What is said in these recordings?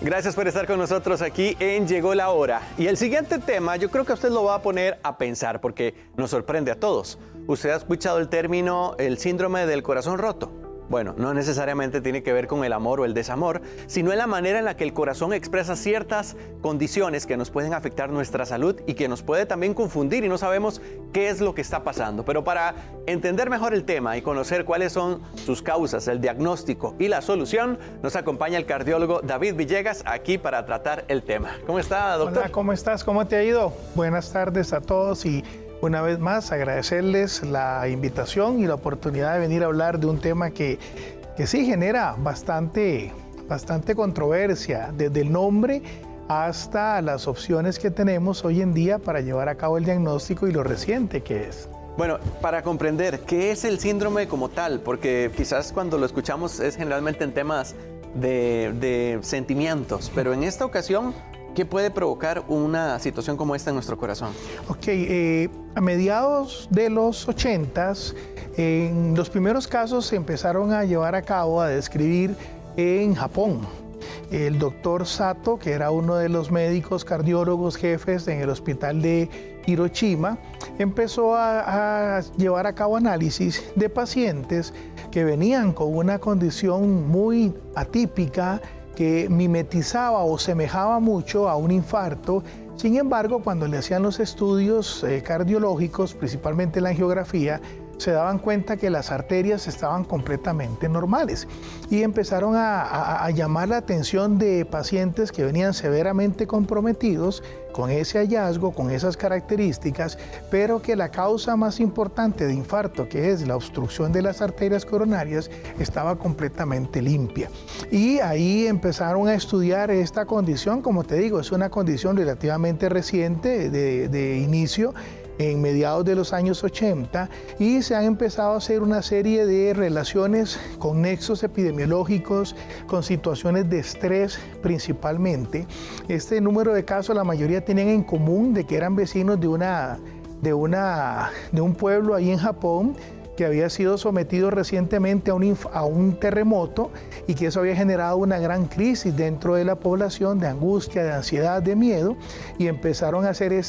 Gracias por estar con nosotros aquí en Llegó la Hora. Y el siguiente tema yo creo que usted lo va a poner a pensar porque nos sorprende a todos. ¿Usted ha escuchado el término el síndrome del corazón roto? Bueno, no necesariamente tiene que ver con el amor o el desamor, sino en la manera en la que el corazón expresa ciertas condiciones que nos pueden afectar nuestra salud y que nos puede también confundir y no sabemos qué es lo que está pasando. Pero para entender mejor el tema y conocer cuáles son sus causas, el diagnóstico y la solución, nos acompaña el cardiólogo David Villegas aquí para tratar el tema. ¿Cómo está, doctor? Hola, ¿cómo estás? ¿Cómo te ha ido? Buenas tardes a todos y una vez más agradecerles la invitación y la oportunidad de venir a hablar de un tema que sí genera bastante controversia, desde el nombre hasta las opciones que tenemos hoy en día para llevar a cabo el diagnóstico y lo reciente que es. Bueno, para comprender qué es el síndrome como tal, porque quizás cuando lo escuchamos es generalmente en temas de sentimientos, pero en esta ocasión, ¿qué puede provocar una situación como esta en nuestro corazón? Ok, a mediados de los 80s, en los primeros casos se empezaron a llevar a cabo, a describir en Japón. El doctor Sato, que era uno de los médicos cardiólogos jefes en el hospital de Hiroshima, empezó a llevar a cabo análisis de pacientes que venían con una condición muy atípica, que mimetizaba o semejaba mucho a un infarto. Sin embargo, cuando le hacían los estudios cardiológicos, principalmente la angiografía, se daban cuenta que las arterias estaban completamente normales y empezaron a llamar la atención de pacientes que venían severamente comprometidos con ese hallazgo, con esas características, pero que la causa más importante de infarto, que es la obstrucción de las arterias coronarias, estaba completamente limpia. Y ahí empezaron a estudiar esta condición. Como te digo, es una condición relativamente reciente de inicio, en mediados de los años 80, y se han empezado a hacer una serie de relaciones con nexos epidemiológicos, con situaciones de estrés principalmente. Este número de casos, la mayoría tenían en común de que eran vecinos de un pueblo ahí en Japón, que había sido sometido recientemente a un terremoto y que eso había generado una gran crisis dentro de la población de angustia, de ansiedad, de miedo, y empezaron a hacer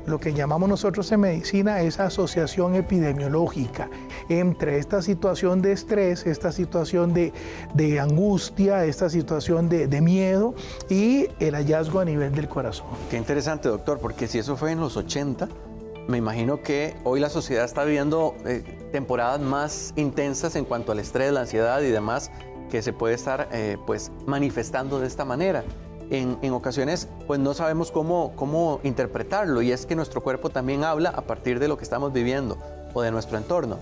lo que llamamos nosotros en medicina, esa asociación epidemiológica entre esta situación de estrés, esta situación de angustia, esta situación de miedo y el hallazgo a nivel del corazón. Qué interesante, doctor, porque si eso fue en los 80, me imagino que hoy la sociedad está viviendo temporadas más intensas en cuanto al estrés, la ansiedad y demás, que se puede estar pues manifestando de esta manera. En ocasiones pues no sabemos cómo interpretarlo, y es que nuestro cuerpo también habla a partir de lo que estamos viviendo o de nuestro entorno.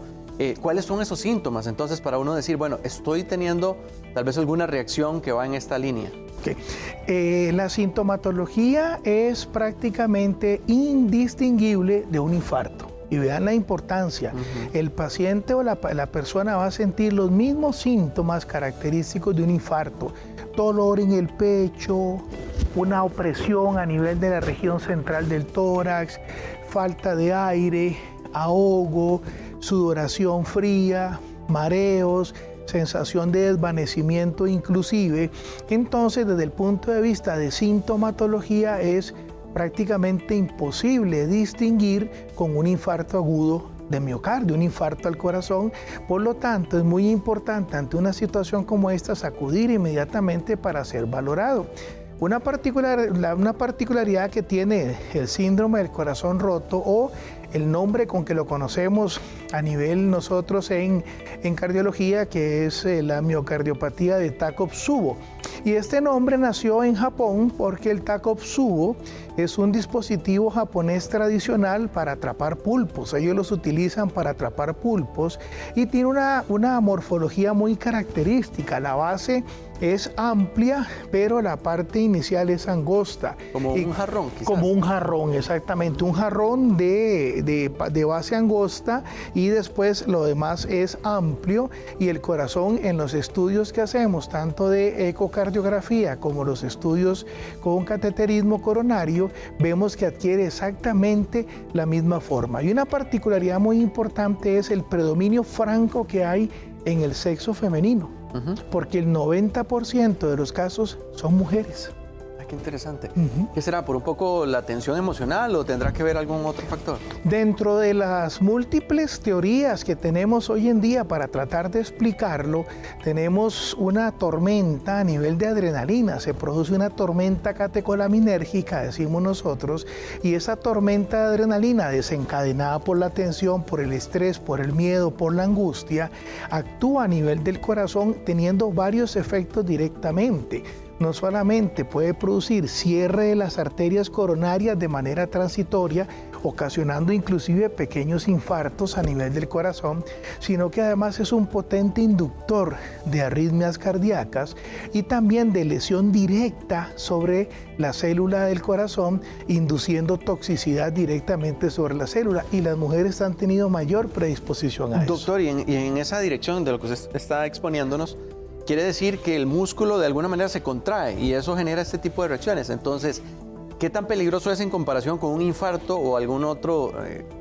¿Cuáles son esos síntomas entonces para uno decir, bueno, estoy teniendo tal vez alguna reacción que va en esta línea? Okay. La sintomatología es prácticamente indistinguible de un infarto. Y vean la importancia. El paciente o la persona va a sentir los mismos síntomas característicos de un infarto. Dolor en el pecho, una opresión a nivel de la región central del tórax, falta de aire, ahogo, sudoración fría, mareos, sensación de desvanecimiento inclusive. Entonces, desde el punto de vista de sintomatología, es prácticamente imposible distinguir con un infarto agudo de miocardio, un infarto al corazón. Por lo tanto, es muy importante ante una situación como esta acudir inmediatamente para ser valorado. Una particularidad que tiene el síndrome del corazón roto, o el nombre con que lo conocemos a nivel nosotros en cardiología, que es la miocardiopatía de Takotsubo. Y este nombre nació en Japón porque el Takotsubo es un dispositivo japonés tradicional para atrapar pulpos. Ellos los utilizan para atrapar pulpos y tiene una morfología muy característica. La base es amplia, pero la parte inicial es angosta. Como un jarrón, quizás. Como un jarrón, exactamente. Un jarrón de base angosta, y después lo demás es amplio, y el corazón, en los estudios que hacemos, tanto de ecocardiografía como los estudios con cateterismo coronario, vemos que adquiere exactamente la misma forma. Y una particularidad muy importante es el predominio franco que hay en el sexo femenino. porque el 90% de los casos son mujeres. Qué interesante. ¿Qué será? ¿Por un poco la tensión emocional o tendrá que ver algún otro factor? Dentro de las múltiples teorías que tenemos hoy en día para tratar de explicarlo, tenemos una tormenta a nivel de adrenalina. Se produce una tormenta catecolaminérgica, decimos nosotros, y esa tormenta de adrenalina desencadenada por la tensión, por el estrés, por el miedo, por la angustia, actúa a nivel del corazón teniendo varios efectos directamente. No solamente puede producir cierre de las arterias coronarias de manera transitoria, ocasionando inclusive pequeños infartos a nivel del corazón, sino que además es un potente inductor de arritmias cardíacas y también de lesión directa sobre la célula del corazón, induciendo toxicidad directamente sobre la célula, y las mujeres han tenido mayor predisposición a eso. Doctor, y en esa dirección de lo que usted está exponiéndonos, quiere decir que el músculo de alguna manera se contrae y eso genera este tipo de reacciones. Entonces, ¿qué tan peligroso es en comparación con un infarto o algún otro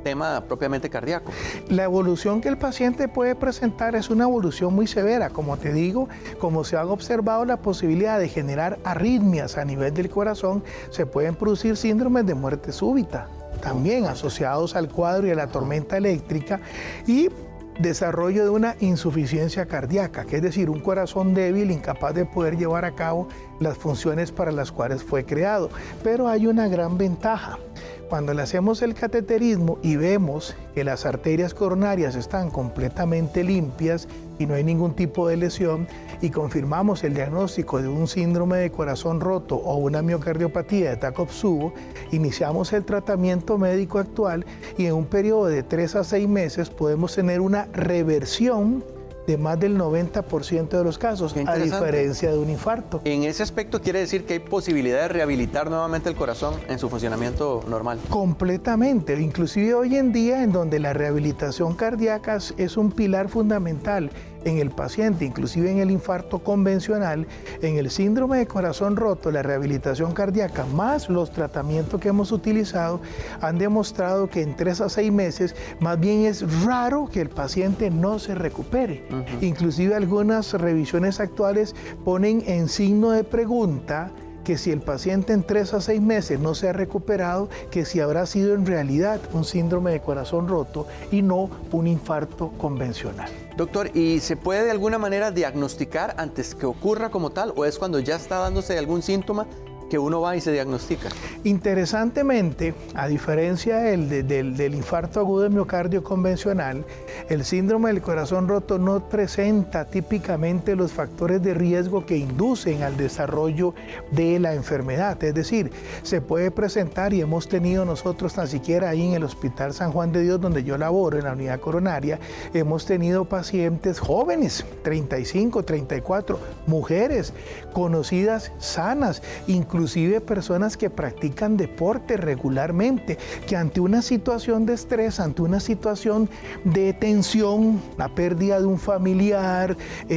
tema propiamente cardíaco? La evolución que el paciente puede presentar es una evolución muy severa. Como te digo, como se ha observado la posibilidad de generar arritmias a nivel del corazón, se pueden producir síndromes de muerte súbita, también asociados al cuadro y a la tormenta eléctrica, y desarrollo de una insuficiencia cardíaca, que es decir, un corazón débil, incapaz de poder llevar a cabo las funciones para las cuales fue creado. Pero hay una gran ventaja. Cuando le hacemos el cateterismo y vemos que las arterias coronarias están completamente limpias y no hay ningún tipo de lesión, y confirmamos el diagnóstico de un síndrome de corazón roto o una miocardiopatía de Takotsubo, iniciamos el tratamiento médico actual y en un periodo de 3 a 6 meses podemos tener una reversión de más del 90% de los casos, a diferencia de un infarto. En ese aspecto quiere decir que hay posibilidad de rehabilitar nuevamente el corazón en su funcionamiento normal. Completamente, inclusive hoy en día, en donde la rehabilitación cardíaca es un pilar fundamental en el paciente, inclusive en el infarto convencional, en el síndrome de corazón roto, la rehabilitación cardíaca más los tratamientos que hemos utilizado han demostrado que en 3 a 6 meses más bien es raro que el paciente no se recupere. Inclusive algunas revisiones actuales ponen en signo de pregunta que si el paciente en 3 a 6 meses no se ha recuperado, que si habrá sido en realidad un síndrome de corazón roto y no un infarto convencional. Doctor, ¿y se puede de alguna manera diagnosticar antes que ocurra como tal, o es cuando ya está dándose algún síntoma que uno va y se diagnostica? Interesantemente, a diferencia del infarto agudo de miocardio convencional, el síndrome del corazón roto no presenta típicamente los factores de riesgo que inducen al desarrollo de la enfermedad. Es decir, se puede presentar, y hemos tenido nosotros tan siquiera ahí en el Hospital San Juan de Dios, donde yo laboro, en la unidad coronaria, hemos tenido pacientes jóvenes, 35, 34, mujeres conocidas, sanas, inclusive personas que practican deporte regularmente, que ante una situación de estrés, ante una situación de tensión, la pérdida de un familiar,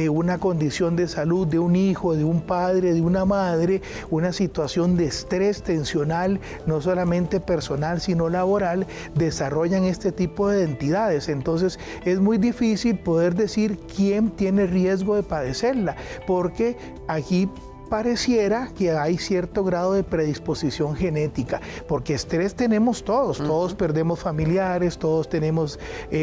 una condición de salud de un hijo, de un padre, de una madre, una situación de estrés tensional, no solamente personal, sino laboral, desarrollan este tipo de identidades. Entonces es muy difícil poder decir quién tiene riesgo de padecerla, porque aquí pareciera que hay cierto grado de predisposición genética, porque estrés tenemos todos, todos perdemos familiares, todos tenemos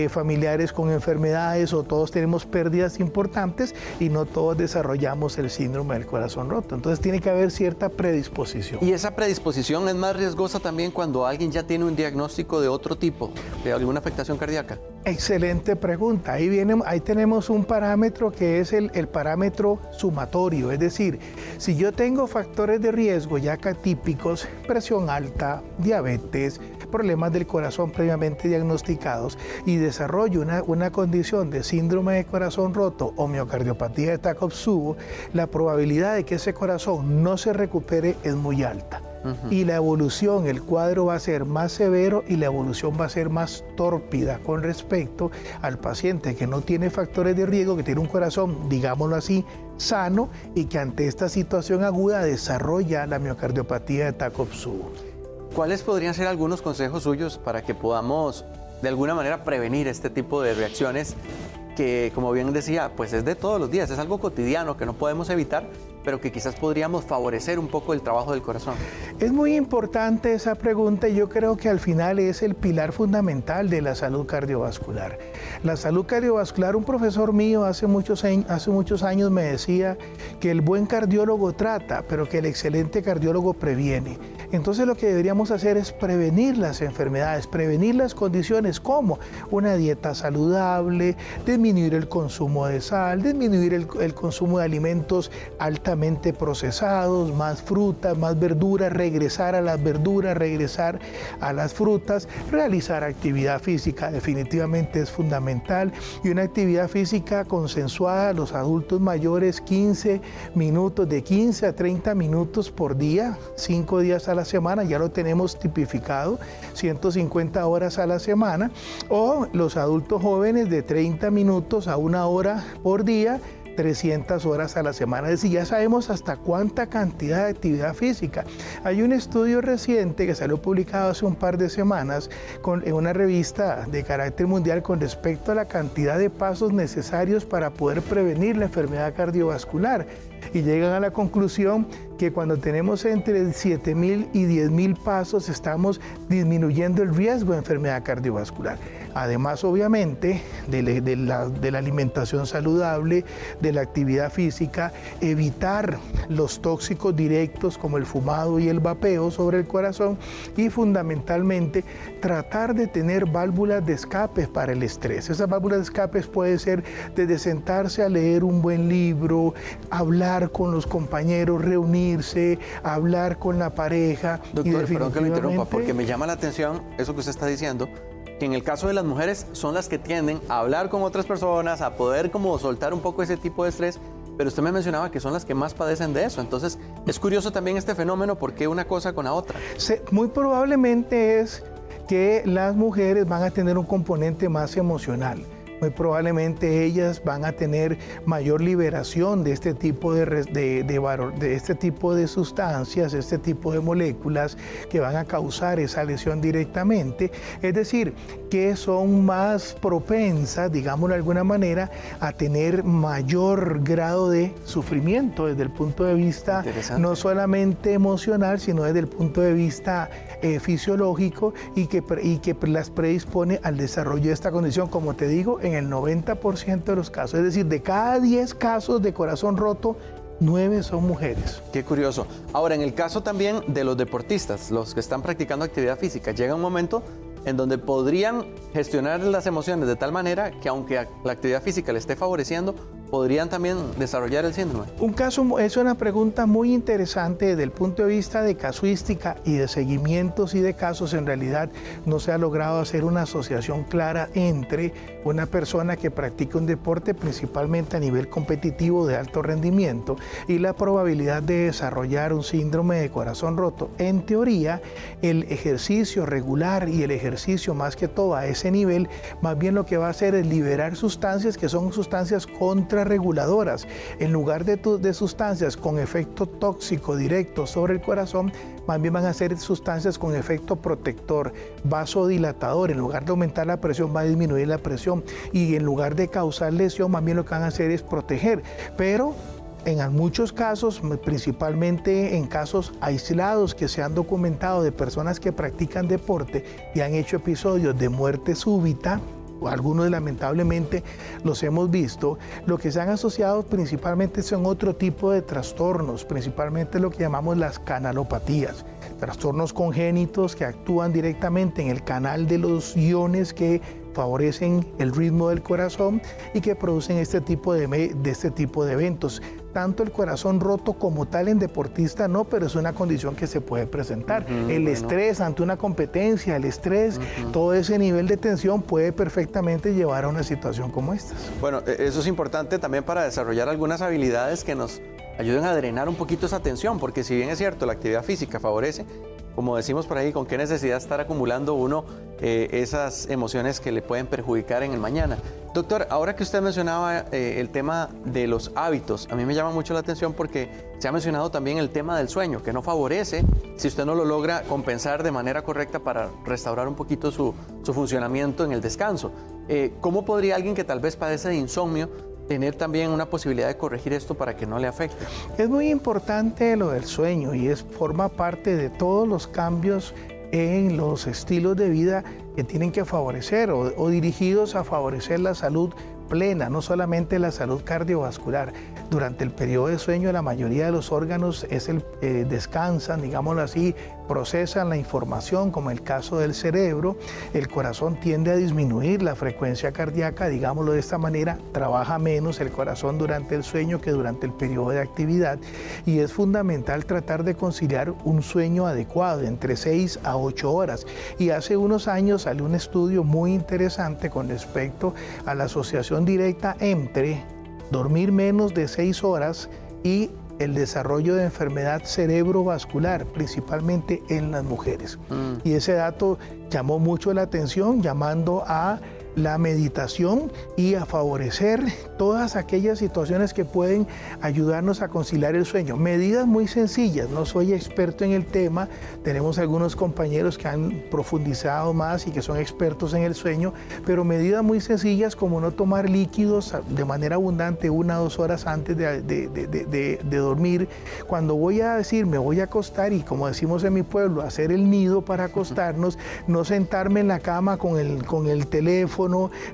familiares con enfermedades, o todos tenemos pérdidas importantes, y no todos desarrollamos el síndrome del corazón roto. Entonces tiene que haber cierta predisposición. ¿Y esa predisposición es más riesgosa también cuando alguien ya tiene un diagnóstico de otro tipo, de alguna afectación cardíaca? Excelente pregunta. Ahí tenemos un parámetro que es el parámetro sumatorio, es decir, si yo tengo factores de riesgo ya típicos, presión alta, diabetes, problemas del corazón previamente diagnosticados, y desarrollo una condición de síndrome de corazón roto o miocardiopatía de Takotsubo, la probabilidad de que ese corazón no se recupere es muy alta. Y la evolución, el cuadro va a ser más severo y la evolución va a ser más tórpida con respecto al paciente que no tiene factores de riesgo, que tiene un corazón, digámoslo así, sano, y que ante esta situación aguda desarrolla la miocardiopatía de Takotsubo. ¿Cuáles podrían ser algunos consejos suyos para que podamos de alguna manera prevenir este tipo de reacciones que, como bien decía, pues es de todos los días, es algo cotidiano que no podemos evitar, pero que quizás podríamos favorecer un poco el trabajo del corazón? Es muy importante esa pregunta y yo creo que al final es el pilar fundamental de la salud cardiovascular. La salud cardiovascular, un profesor mío hace muchos años me decía que el buen cardiólogo trata, pero que el excelente cardiólogo previene. Entonces lo que deberíamos hacer es prevenir las enfermedades, prevenir las condiciones como una dieta saludable, disminuir el consumo de sal, disminuir el consumo de alimentos altamente procesados, más frutas, más verduras, regresar a las verduras, regresar a las frutas, realizar actividad física definitivamente es fundamental y una actividad física consensuada a los adultos mayores 15 minutos, de 15 a 30 minutos por día, 5 días a la semana, ya lo tenemos tipificado, 150 horas a la semana, o los adultos jóvenes de 30 minutos a 1 hora por día, 300 horas a la semana, es decir, ya sabemos hasta cuánta cantidad de actividad física. Hay un estudio reciente que salió publicado hace un par de semanas en una revista de carácter mundial con respecto a la cantidad de pasos necesarios para poder prevenir la enfermedad cardiovascular. Y llegan a la conclusión que cuando tenemos entre 7.000 y 10.000 pasos estamos disminuyendo el riesgo de enfermedad cardiovascular. Además, obviamente, de la alimentación saludable, de la actividad física, evitar los tóxicos directos como el fumado y el vapeo sobre el corazón y fundamentalmente tratar de tener válvulas de escape para el estrés. Esas válvulas de escape puede ser desde sentarse a leer un buen libro, hablar con los compañeros, reunirse, hablar con la pareja. Doctor, perdón que lo interrumpa, porque me llama la atención eso que usted está diciendo, que en el caso de las mujeres son las que tienden a hablar con otras personas, a poder como soltar un poco ese tipo de estrés, pero usted me mencionaba que son las que más padecen de eso. Entonces, es curioso también este fenómeno, ¿por qué una cosa con la otra? Muy probablemente es que las mujeres van a tener un componente más emocional. Muy probablemente ellas van a tener mayor liberación de este tipo este tipo de sustancias, este tipo de moléculas que van a causar esa lesión directamente. Es decir, que son más propensas, digámoslo de alguna manera, a tener mayor grado de sufrimiento desde el punto de vista no solamente emocional, sino desde el punto de vista fisiológico y que las predispone al desarrollo de esta condición, como te digo, en el 90% de los casos. Es decir, de cada 10 casos de corazón roto, 9 son mujeres. Qué curioso. Ahora, en el caso también de los deportistas, los que están practicando actividad física, llega un momento en donde podrían gestionar las emociones de tal manera que aunque la actividad física le esté favoreciendo, podrían también desarrollar el síndrome. Un caso es una pregunta muy interesante desde el punto de vista de casuística y de seguimientos y de casos. En realidad no se ha logrado hacer una asociación clara entre una persona que practica un deporte principalmente a nivel competitivo de alto rendimiento y la probabilidad de desarrollar un síndrome de corazón roto. En teoría, el ejercicio regular y el ejercicio más que todo a ese nivel, más bien lo que va a hacer es liberar sustancias que son sustancias contrarreguladoras. En lugar de sustancias con efecto tóxico directo sobre el corazón, más bien van a ser sustancias con efecto protector, vasodilatador. En lugar de aumentar la presión, va a disminuir la presión y en lugar de causar lesión, más bien lo que van a hacer es proteger. Pero en muchos casos, principalmente en casos aislados que se han documentado de personas que practican deporte y han hecho episodios de muerte súbita, algunos lamentablemente los hemos visto, lo que se han asociado principalmente son otro tipo de trastornos, principalmente lo que llamamos las canalopatías, trastornos congénitos que actúan directamente en el canal de los iones que favorecen el ritmo del corazón y que producen este tipo de eventos. Tanto el corazón roto como tal en deportista no, pero es una condición que se puede presentar. El estrés ante una competencia, el estrés, todo ese nivel de tensión puede perfectamente llevar a una situación como esta. Bueno, eso es importante también para desarrollar algunas habilidades que nos ayuden a drenar un poquito esa tensión, porque si bien es cierto, la actividad física favorece, como decimos por ahí, ¿con qué necesidad estar acumulando uno esas emociones que le pueden perjudicar en el mañana? Doctor, ahora que usted mencionaba el tema de los hábitos, a mí me llama mucho la atención porque se ha mencionado también el tema del sueño, que no favorece si usted no lo logra compensar de manera correcta para restaurar un poquito su funcionamiento en el descanso. ¿Cómo podría alguien que tal vez padece de insomnio tener también una posibilidad de corregir esto para que no le afecte? Es muy importante lo del sueño y forma parte de todos los cambios en los estilos de vida que tienen que favorecer o dirigidos a favorecer la salud plena, no solamente la salud cardiovascular. Durante el periodo de sueño la mayoría de los órganos descansan, digámoslo así, procesan la información, como el caso del cerebro. El corazón tiende a disminuir la frecuencia cardíaca, digámoslo de esta manera, trabaja menos el corazón durante el sueño que durante el periodo de actividad, y es fundamental tratar de conciliar un sueño adecuado entre 6 a 8 horas. Y hace unos años salió un estudio muy interesante con respecto a la asociación directa entre dormir menos de 6 horas y el desarrollo de enfermedad cerebrovascular, principalmente en las mujeres. Y ese dato llamó mucho la atención, llamando a la meditación y a favorecer todas aquellas situaciones que pueden ayudarnos a conciliar el sueño. Medidas muy sencillas, no soy experto en el tema, tenemos algunos compañeros que han profundizado más y que son expertos en el sueño, pero medidas muy sencillas como no tomar líquidos de manera abundante 1 o 2 horas antes de dormir. Cuando voy a decir me voy a acostar, y como decimos en mi pueblo, hacer el nido para acostarnos, no sentarme en la cama con el teléfono,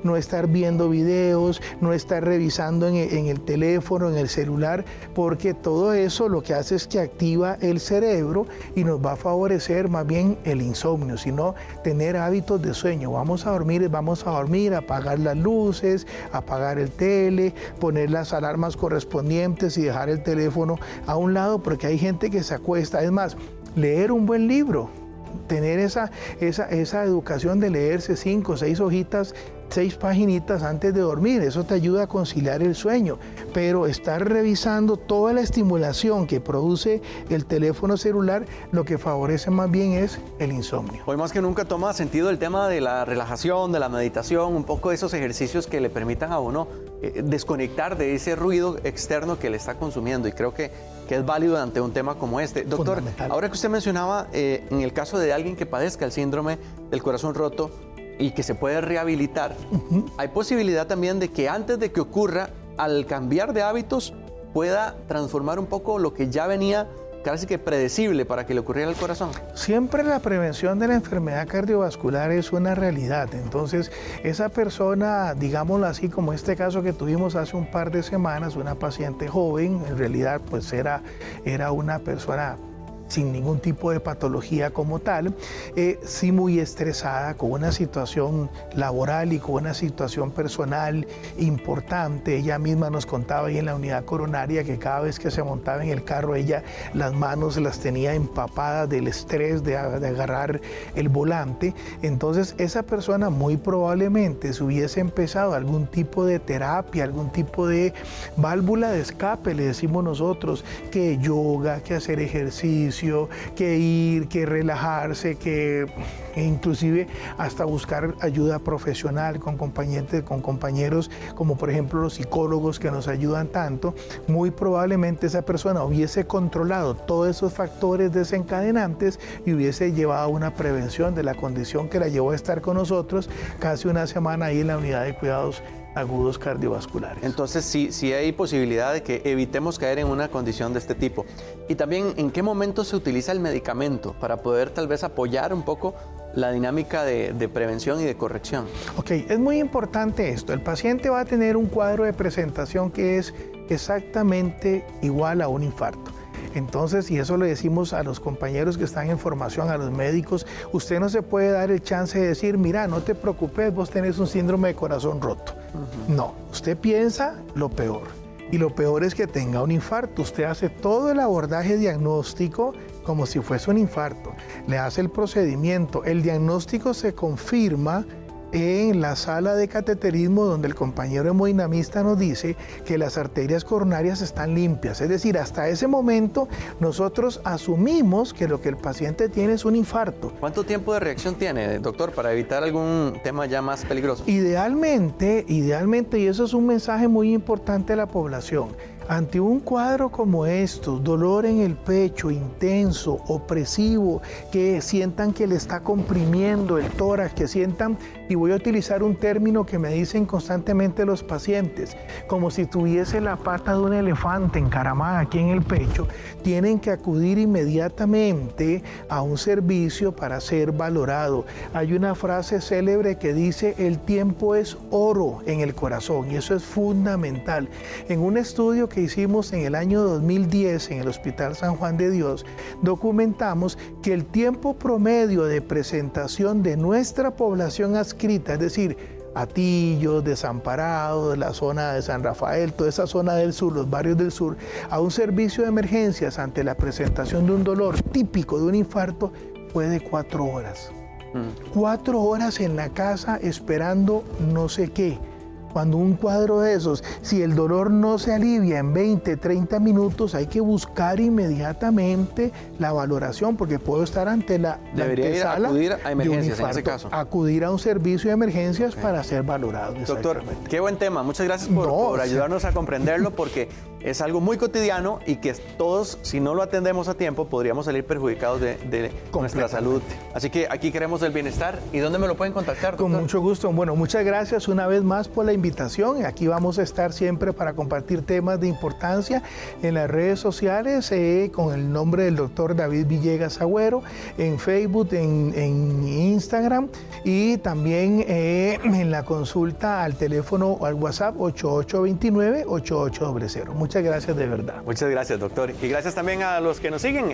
no estar viendo videos, no estar revisando en el teléfono, en el celular, porque todo eso lo que hace es que activa el cerebro y nos va a favorecer más bien el insomnio, sino tener hábitos de sueño. Vamos a dormir, apagar las luces, apagar el tele, poner las alarmas correspondientes y dejar el teléfono a un lado, porque hay gente que se acuesta. Es más, leer un buen libro, tener esa educación de leerse 5 o 6 hojitas, 6 paginitas antes de dormir, eso te ayuda a conciliar el sueño. Pero estar revisando toda la estimulación que produce el teléfono celular, lo que favorece más bien es el insomnio. Hoy más que nunca toma sentido el tema de la relajación, de la meditación, un poco de esos ejercicios que le permitan a uno desconectar de ese ruido externo que le está consumiendo, y creo que es válido ante un tema como este. Doctor, ahora que usted mencionaba en el caso de alguien que padezca el síndrome del corazón roto y que se puede rehabilitar, hay posibilidad también de que antes de que ocurra, al cambiar de hábitos, pueda transformar un poco lo que ya venía casi que predecible para que le ocurriera al corazón. Siempre la prevención de la enfermedad cardiovascular es una realidad. Entonces, esa persona, digámoslo así, como este caso que tuvimos hace un par de semanas, una paciente joven, en realidad pues era una persona sin ningún tipo de patología como tal, sí muy estresada, con una situación laboral y con una situación personal importante. Ella misma nos contaba ahí en la unidad coronaria que cada vez que se montaba en el carro, ella las manos las tenía empapadas del estrés de agarrar el volante. Entonces esa persona muy probablemente se hubiese empezado algún tipo de terapia, algún tipo de válvula de escape, le decimos nosotros, que yoga, que hacer ejercicio, que ir, que relajarse, que inclusive hasta buscar ayuda profesional con compañeros como por ejemplo los psicólogos que nos ayudan tanto. Muy probablemente esa persona hubiese controlado todos esos factores desencadenantes y hubiese llevado a una prevención de la condición que la llevó a estar con nosotros casi una semana ahí en la unidad de cuidados agudos cardiovasculares. Entonces sí hay posibilidad de que evitemos caer en una condición de este tipo. Y también, ¿en qué momento se utiliza el medicamento para poder tal vez apoyar un poco la dinámica de prevención y de corrección? Ok, es muy importante esto. El paciente va a tener un cuadro de presentación que es exactamente igual a un infarto. Entonces, y eso le decimos a los compañeros que están en formación, a los médicos, usted no se puede dar el chance de decir, mira, no te preocupes, vos tenés un síndrome de corazón roto. No, usted piensa lo peor. Y lo peor es que tenga un infarto. Usted hace todo el abordaje diagnóstico como si fuese un infarto. Le hace el procedimiento. El diagnóstico se confirma en la sala de cateterismo, donde el compañero hemodinamista nos dice que las arterias coronarias están limpias. Es decir, hasta ese momento nosotros asumimos que lo que el paciente tiene es un infarto. ¿Cuánto tiempo de reacción tiene, doctor, para evitar algún tema ya más peligroso? Idealmente, y eso es un mensaje muy importante a la población, Ante un cuadro como estos, dolor en el pecho, intenso, opresivo, que sientan que le está comprimiendo el tórax, que sientan, y voy a utilizar un término que me dicen constantemente los pacientes, como si tuviese la pata de un elefante encaramada aquí en el pecho, tienen que acudir inmediatamente a un servicio para ser valorado. Hay una frase célebre que dice: el tiempo es oro en el corazón, y eso es fundamental. En un estudio que hicimos en el año 2010 en el Hospital San Juan de Dios, documentamos que el tiempo promedio de presentación de nuestra población adscrita, es decir, Atillos, Desamparados, la zona de San Rafael, toda esa zona del sur, los barrios del sur, a un servicio de emergencias ante la presentación de un dolor típico de un infarto, fue de 4 horas. 4 horas en la casa esperando no sé qué. Cuando un cuadro de esos, si el dolor no se alivia en 20, 30 minutos, hay que buscar inmediatamente la valoración, porque puedo estar ante la debería acudir a emergencias en ese caso. Acudir a un servicio de emergencias para ser valorado. Doctor, qué buen tema. Muchas gracias por ayudarnos a comprenderlo, porque es algo muy cotidiano y que todos, si no lo atendemos a tiempo, podríamos salir perjudicados de nuestra salud. Así que aquí queremos el bienestar. ¿Y dónde me lo pueden contactar, doctor? Con mucho gusto. Bueno, muchas gracias una vez más por la invitación. Aquí vamos a estar siempre para compartir temas de importancia en las redes sociales con el nombre del doctor David Villegas Agüero, en Facebook, en Instagram, y también en la consulta al teléfono o al WhatsApp 8829-8800. Muchas gracias de verdad. Muchas gracias, doctor. Y gracias también a los que nos siguen.